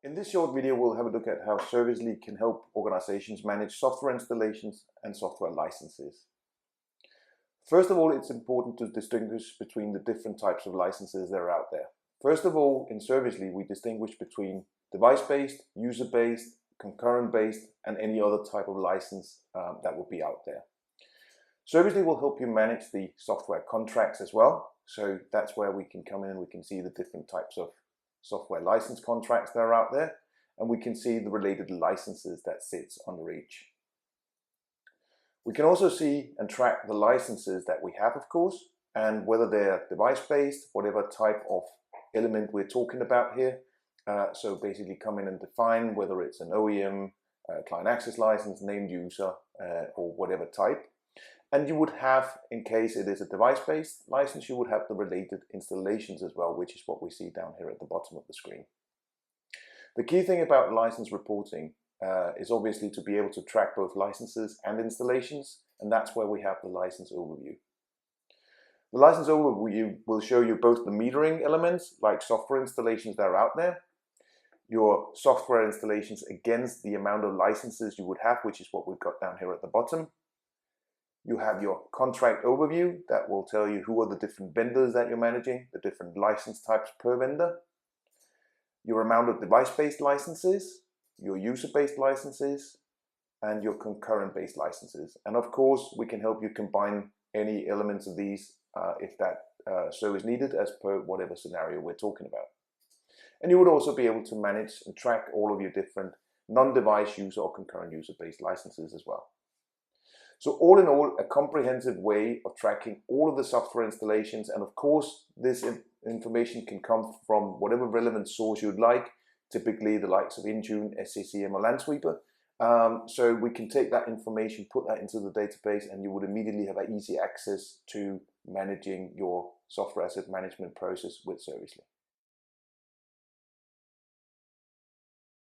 In this short video, we'll have a look at how Servicely can help organizations manage software installations and software licenses. First of all, it's important to distinguish between the different types of licenses that are out there. First of all, in Servicely, we distinguish between device-based, user-based, concurrent-based, and any other type of license that will be out there. Servicely will help you manage the software contracts as well. So that's where we can come in and we can see the different types of software license contracts that are out there, and we can see the related licenses that sits under each. We can also see and track the licenses that we have, of course, and whether they're device-based, whatever type of element we're talking about here. So basically come in and define whether it's an OEM, client access license, named user, or whatever type. And you would have, in case it is a device-based license, you would have the related installations as well, which is what we see down here at the bottom of the screen. The key thing about license reporting is obviously to be able to track both licenses and installations, and that's where we have the license overview. The license overview will show you both the metering elements, like software installations that are out there, your software installations against the amount of licenses you would have, which is what we've got down here at the bottom. You have your contract overview that will tell you who are the different vendors that you're managing, the different license types per vendor, your amount of device-based licenses, your user-based licenses, and your concurrent-based licenses. And of course, we can help you combine any elements of these if that so is needed as per whatever scenario we're talking about. And you would also be able to manage and track all of your different non-device user or concurrent user-based licenses as well. So all in all, a comprehensive way of tracking all of the software installations, and of course this information can come from whatever relevant source you'd like, typically the likes of Intune, SCCM or Lansweeper. So we can take that information, put that into the database, and you would immediately have easy access to managing your software asset management process with Servicely.